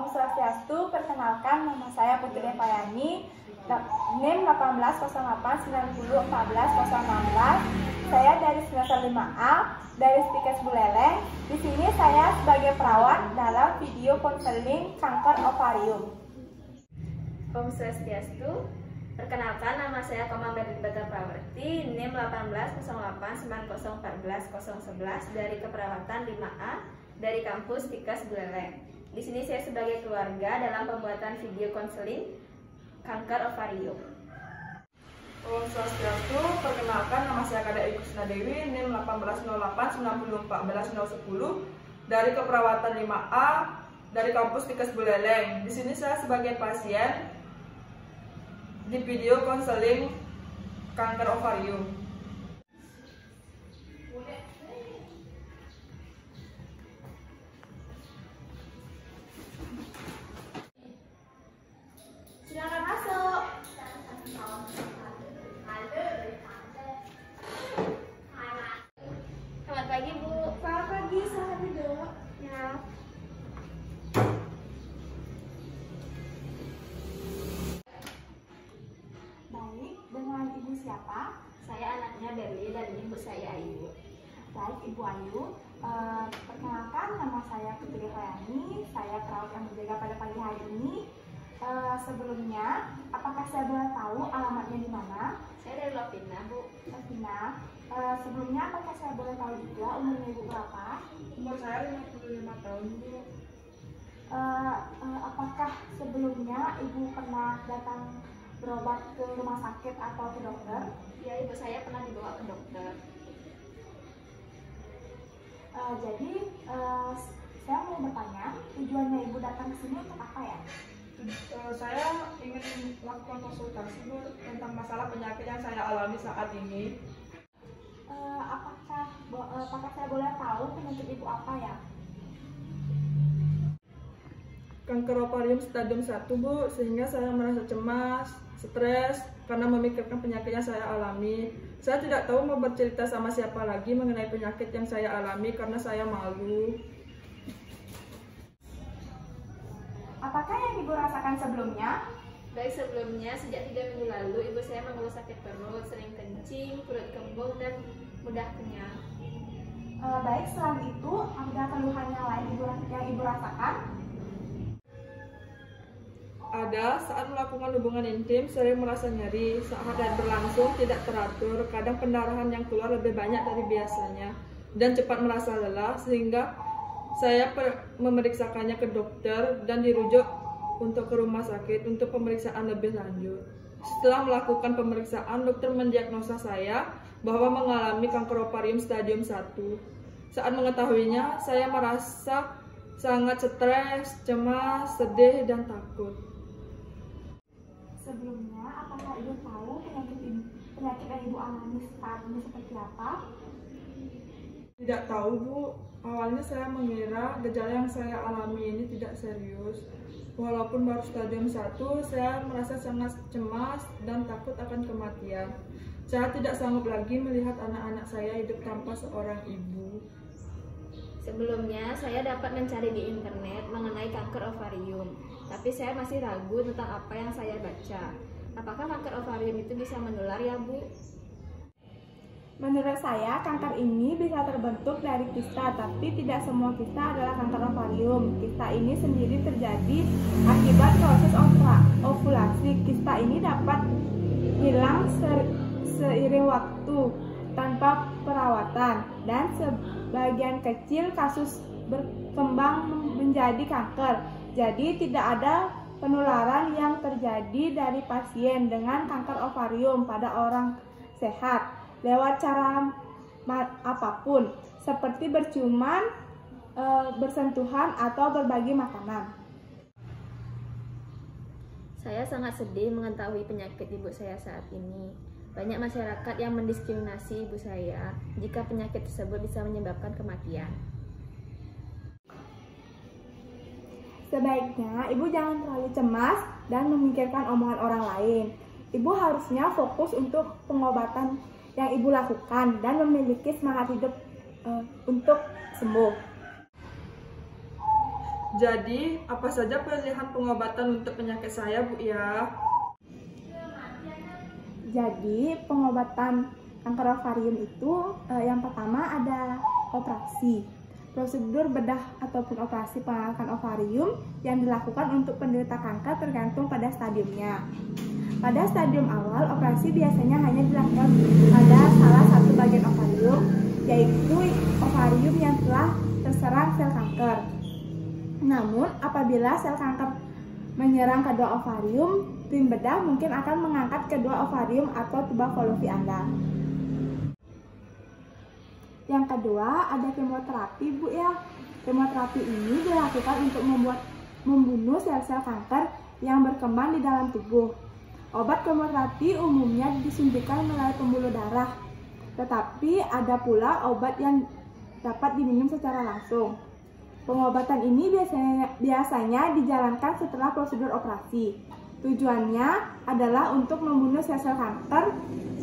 Om Swastiastu, perkenalkan nama saya Putri Devayani, NIM 1808901416. Saya dari semester 5A dari Stikes Buleleng. Di sini saya sebagai perawat dalam video konseling kanker ovarium. Om Swastiastu, perkenalkan nama saya Koma Berdibata Prawarti, NIM 1808901411 dari keperawatan 5A dari kampus Stikes Buleleng. Di sini saya sebagai keluarga dalam pembuatan video konseling kanker ovarium. Om Swastiastu, perkenalkan nama saya Kada Ibu Kusna Dewi, NIM 1808901410 dari keperawatan 5A dari kampus Stikes Buleleng. Di sini saya sebagai pasien di video konseling kanker ovarium. Silakan masuk. Selamat pagi, Bu. Selamat pagi, selamat duduk. Ya. Baik, dengan ibu siapa? Saya anaknya Berli dan ibu saya Ayu. Baik, Ibu Ayu. Perkenalkan, nama saya Putri Devayani. Saya perawat yang berjaga pada pagi hari ini. Sebelumnya, apakah saya boleh tahu alamatnya di mana? Saya dari Lovina, Bu. Lovina. Sebelumnya, apakah saya boleh tahu juga umurnya Ibu berapa? Umur saya 55 tahun, Bu. Apakah sebelumnya Ibu pernah datang berobat ke rumah sakit atau ke dokter? Ya, ibu saya pernah dibawa ke dokter. Jadi, saya mau bertanya, tujuannya Ibu datang ke sini untuk apa ya? Saya ingin melakukan konsultasi, Bu, tentang masalah penyakit yang saya alami saat ini. Apakah saya boleh tahu penyakit Ibu apa ya? Kanker ovarium stadium 1, Bu, sehingga saya merasa cemas, stres karena memikirkan penyakit yang saya alami. Saya tidak tahu mau bercerita sama siapa lagi mengenai penyakit yang saya alami karena saya malu. Apakah yang Ibu rasakan sebelumnya? Baik, sebelumnya sejak 3 minggu lalu ibu saya mengeluh sakit perut, sering kencing, perut kembung dan mudah kenyang. Baik, selain itu, ada keluhan yang lain yang Ibu rasakan? Ada, saat melakukan hubungan intim sering merasa nyeri, saat haid berlangsung tidak teratur, kadang pendarahan yang keluar lebih banyak dari biasanya, dan cepat merasa lelah sehingga saya memeriksakannya ke dokter dan dirujuk untuk ke rumah sakit untuk pemeriksaan lebih lanjut. Setelah melakukan pemeriksaan, dokter mendiagnosa saya bahwa mengalami kanker ovarium stadium 1. Saat mengetahuinya, saya merasa sangat stres, cemas, sedih, dan takut. Sebelumnya, apakah Ibu tahu penyakit yang Ibu alami saat ini seperti apa? Tidak tahu, Bu. Awalnya saya mengira gejala yang saya alami ini tidak serius. Walaupun baru stadium 1, saya merasa sangat cemas dan takut akan kematian. Saya tidak sanggup lagi melihat anak-anak saya hidup tanpa seorang ibu. Sebelumnya saya dapat mencari di internet mengenai kanker ovarium, tapi saya masih ragu tentang apa yang saya baca. Apakah kanker ovarium itu bisa menular ya, Bu? Menurut saya, kanker ini bisa terbentuk dari kista, tapi tidak semua kista adalah kanker ovarium. Kista ini sendiri terjadi akibat proses ovulasi. Kista ini dapat hilang seiring waktu tanpa perawatan, dan sebagian kecil kasus berkembang menjadi kanker. Jadi tidak ada penularan yang terjadi dari pasien dengan kanker ovarium pada orang sehat lewat cara apapun, seperti berciuman, bersentuhan, atau berbagi makanan. Saya sangat sedih mengetahui penyakit ibu saya saat ini. Banyak masyarakat yang mendiskriminasi ibu saya jika penyakit tersebut bisa menyebabkan kematian. Sebaiknya Ibu jangan terlalu cemas dan memikirkan omongan orang lain. Ibu harusnya fokus untuk pengobatan yang Ibu lakukan dan memiliki semangat hidup untuk sembuh. Jadi, apa saja pilihan pengobatan untuk penyakit saya, Bu ya? Jadi pengobatan kanker ovarium itu yang pertama ada operasi. Prosedur bedah ataupun operasi pengangkatan ovarium yang dilakukan untuk penderita kanker tergantung pada stadiumnya. Pada stadium awal, operasi biasanya hanya dilakukan pada salah satu bagian ovarium, yaitu ovarium yang telah terserang sel kanker. Namun, apabila sel kanker menyerang kedua ovarium, tim bedah mungkin akan mengangkat kedua ovarium atau tuba falopi Anda. Yang kedua, ada kemoterapi, Bu ya. Kemoterapi ini dilakukan untuk membunuh sel-sel kanker yang berkembang di dalam tubuh. Obat kemoterapi umumnya disuntikan melalui pembuluh darah, tetapi ada pula obat yang dapat diminum secara langsung. Pengobatan ini biasanya dijalankan setelah prosedur operasi. Tujuannya adalah untuk membunuh sel-sel kanker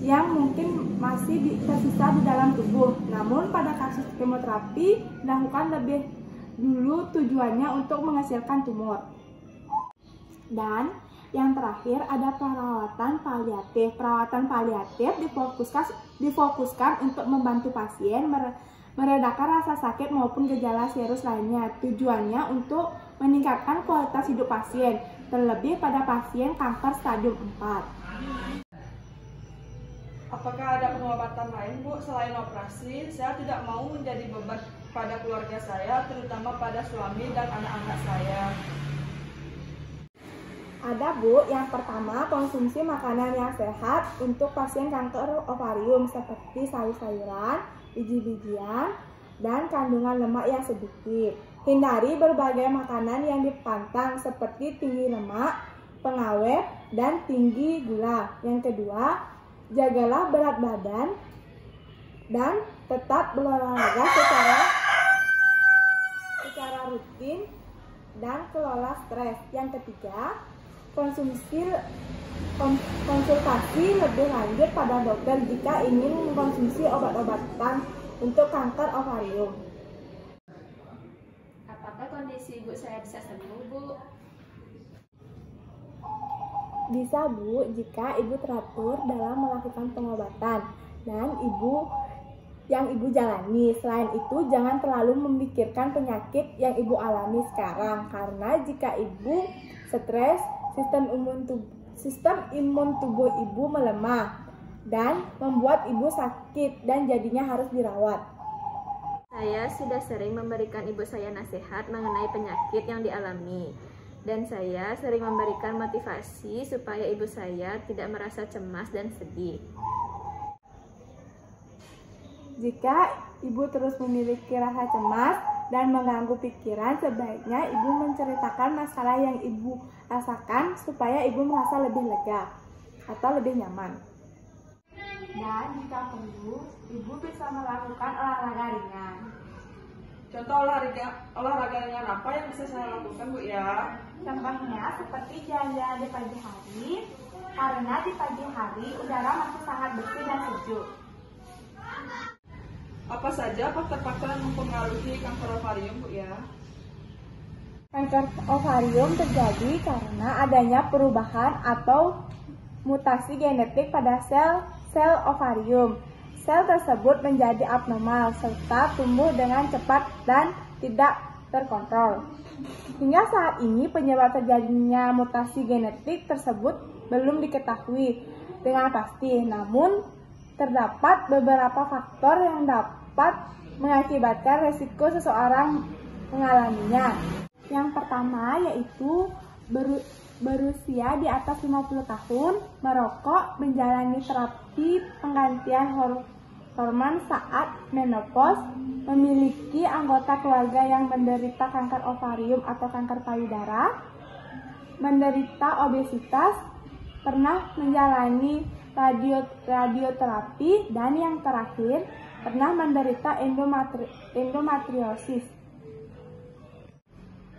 yang mungkin masih tersisa di dalam tubuh. Namun pada kasus kemoterapi dilakukan lebih dulu tujuannya untuk menghasilkan tumor. Dan yang terakhir ada perawatan paliatif. Perawatan paliatif difokuskan untuk membantu pasien meredakan rasa sakit maupun gejala serius lainnya. Tujuannya untuk meningkatkan kualitas hidup pasien, terlebih pada pasien kanker stadium 4. Apakah ada pengobatan lain, Bu, selain operasi? Saya tidak mau menjadi beban pada keluarga saya, terutama pada suami dan anak-anak saya. Ada, Bu. Yang pertama, konsumsi makanan yang sehat untuk pasien kanker ovarium seperti sayur-sayuran, biji-bijian, dan kandungan lemak yang sedikit. Hindari berbagai makanan yang dipantang seperti tinggi lemak, pengawet, dan tinggi gula. Yang kedua, jagalah berat badan dan tetap berolahraga secara rutin dan kelola stres. Yang ketiga, konsultasi lebih lanjut pada dokter jika ingin mengkonsumsi obat-obatan untuk kanker ovarium. Apakah kondisi ibu saya bisa sembuh, Bu? Bisa, Bu, jika ibu teratur dalam melakukan pengobatan dan yang ibu jalani. Selain itu, jangan terlalu memikirkan penyakit yang ibu alami sekarang, karena jika ibu stres, sistem imun tubuh ibu melemah dan membuat ibu sakit dan jadinya harus dirawat. Saya sudah sering memberikan ibu saya nasihat mengenai penyakit yang dialami, dan saya sering memberikan motivasi supaya ibu saya tidak merasa cemas dan sedih. Jika ibu terus memiliki rasa cemas dan mengganggu pikiran, sebaiknya ibu menceritakan masalah yang ibu rasakan supaya ibu merasa lebih lega atau lebih nyaman. Dan jika perlu, ibu bisa melakukan olahraga ringan. Contoh olahraga ringan apa yang bisa saya lakukan, Bu ya? Contohnya seperti jalan-jalan di pagi hari, karena di pagi hari udara masih sangat bersih dan sejuk. Apa saja faktor-faktor yang mempengaruhi kanker ovarium, Bu ya? Kanker ovarium terjadi karena adanya perubahan atau mutasi genetik pada sel ovarium. Sel tersebut menjadi abnormal serta tumbuh dengan cepat dan tidak terkontrol. Hingga saat ini penyebab terjadinya mutasi genetik tersebut belum diketahui dengan pasti. Namun terdapat beberapa faktor yang dapat mengakibatkan resiko seseorang mengalaminya. Yang pertama yaitu berusia di atas 50 tahun, merokok, menjalani terapi penggantian hormon saat menopause, memiliki anggota keluarga yang menderita kanker ovarium atau kanker payudara, menderita obesitas, pernah menjalani radioterapi, dan yang terakhir pernah menderita endometriosis.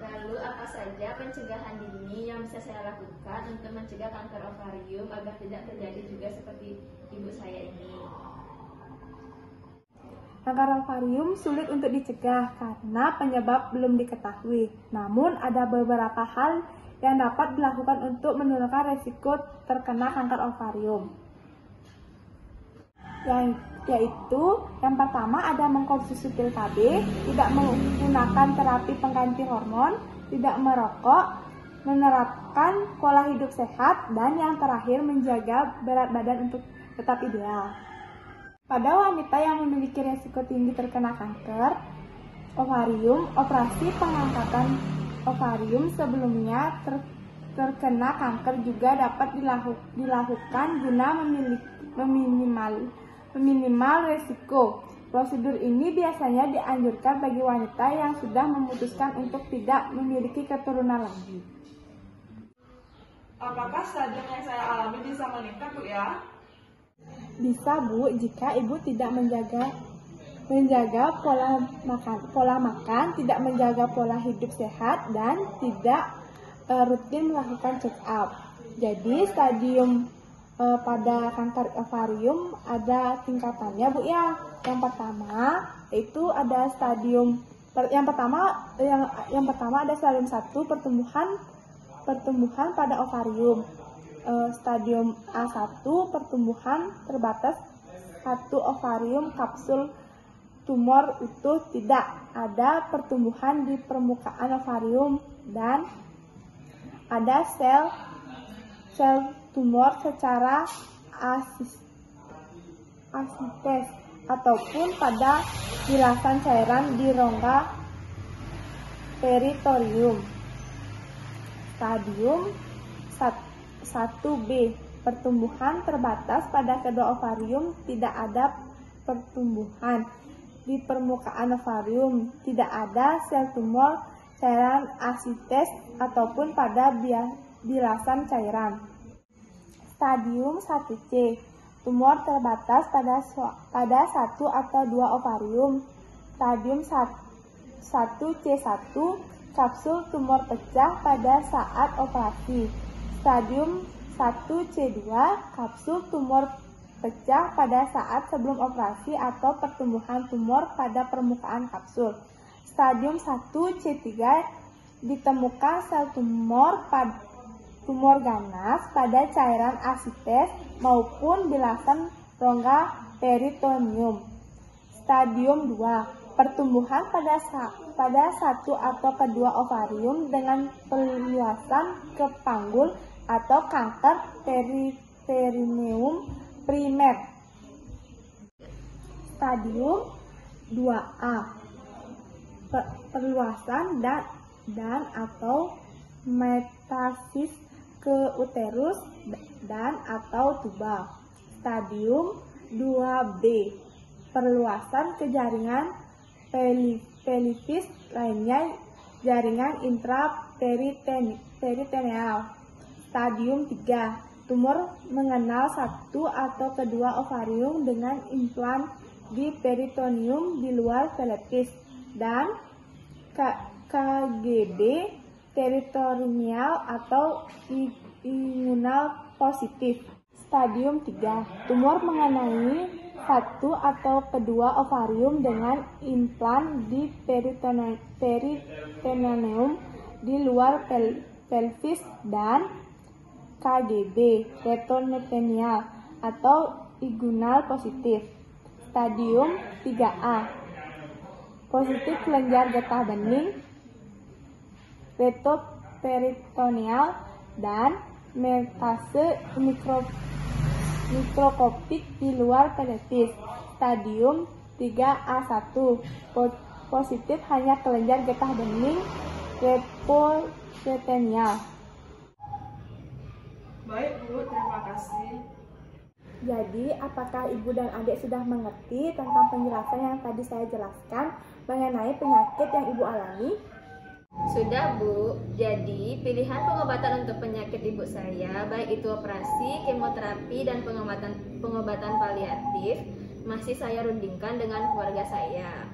Lalu apa saja pencegahan dini yang bisa saya lakukan untuk mencegah kanker ovarium agar tidak terjadi juga seperti ibu saya ini? Kanker ovarium sulit untuk dicegah karena penyebab belum diketahui. Namun ada beberapa hal yang dapat dilakukan untuk menurunkan resiko terkena kanker ovarium. Yaitu yang pertama ada mengkonsumsi pil KB, tidak menggunakan terapi pengganti hormon, tidak merokok, menerapkan pola hidup sehat, dan yang terakhir menjaga berat badan untuk tetap ideal. Pada wanita yang memiliki risiko tinggi terkena kanker ovarium, operasi pengangkatan ovarium sebelumnya terkena kanker juga dapat dilakukan guna meminimal risiko. Prosedur ini biasanya dianjurkan bagi wanita yang sudah memutuskan untuk tidak memiliki keturunan lagi. Apakah stadium yang saya alami bisa meningkat, Bu ya? Bisa, Bu, jika Ibu tidak menjaga pola makan, tidak menjaga pola hidup sehat, dan tidak rutin melakukan check up. Jadi stadium pada kanker ovarium ada tingkatannya, Bu ya. Yang pertama itu ada stadium yang pertama ada stadium 1 pertumbuhan pada ovarium. Stadium A1 pertumbuhan terbatas 1 ovarium kapsul tumor utuh, tidak ada pertumbuhan di permukaan ovarium, dan ada sel tumor secara asites ataupun pada bilasan cairan di rongga peritoneum. Stadium 1B pertumbuhan terbatas pada kedua ovarium, tidak ada pertumbuhan di permukaan ovarium, tidak ada sel tumor cairan asites ataupun pada bilasan cairan. Stadium 1C tumor terbatas pada 1 atau 2 ovarium. Stadium 1C1 kapsul tumor pecah pada saat operasi. Stadium 1C2 kapsul tumor pecah pada saat sebelum operasi atau pertumbuhan tumor pada permukaan kapsul. Stadium 1C3 ditemukan sel tumor ganas pada cairan asites maupun bilasan rongga peritoneum. Stadium 2 pertumbuhan pada 1 atau kedua ovarium dengan perluasan ke panggul atau kanker perineum primer. Stadium 2A perluasan dan atau metastasis ke uterus dan atau tuba. Stadium 2B perluasan ke jaringan pelvis lainnya, jaringan intraperitoneal. Stadium 3 tumor mengenal 1 atau kedua ovarium dengan implan di peritoneum di luar pelvis, dan KGB peritoneal atau inguinal positif. Stadium 3 tumor mengenai 1 atau kedua ovarium dengan implan di peritoneum di luar pelvis, dan KGB retroperitoneal atau inguinal positif. Stadium 3A positif kelenjar getah bening retroperitoneal dan metastase mikroskopik di luar pelvis. Stadium 3A1 positif hanya kelenjar getah bening retroperitoneal. Baik, Bu, terima kasih. Jadi, apakah Ibu dan adik sudah mengerti tentang penjelasan yang tadi saya jelaskan mengenai penyakit yang Ibu alami? Sudah, Bu. Jadi, pilihan pengobatan untuk penyakit ibu saya, baik itu operasi, kemoterapi, dan pengobatan paliatif, masih saya rundingkan dengan keluarga saya.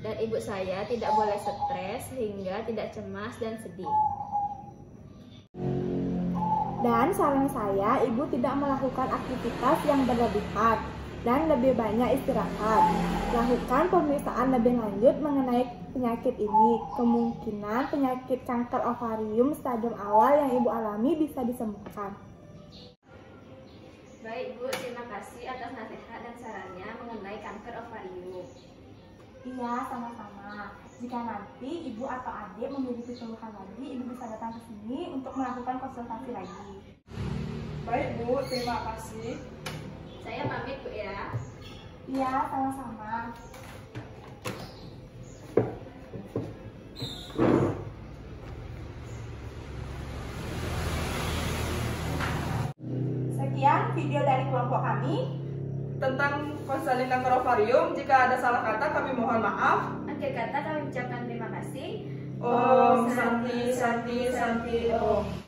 Dan ibu saya tidak boleh stres sehingga tidak cemas dan sedih. Dan saran saya, Ibu tidak melakukan aktivitas yang berlebihan. dan lebih banyak istirahat. Lakukan pemeriksaan lebih lanjut mengenai penyakit ini. Kemungkinan penyakit kanker ovarium stadium awal yang Ibu alami bisa disembuhkan. Baik Bu, terima kasih atas nasihat dan sarannya mengenai kanker ovarium. Iya, sama-sama. Jika nanti Ibu atau adik memiliki keluhan lagi, Ibu bisa datang ke sini untuk melakukan konsultasi lagi. Baik Bu, terima kasih. Saya pamit Bu ya. Iya, sama-sama. Sekian video dari kelompok kami Tentang konseling kanker ovarium, jika ada salah kata kami mohon maaf. Akhir kata kami ucapkan terima kasih. Om Santi Santi Santi Om.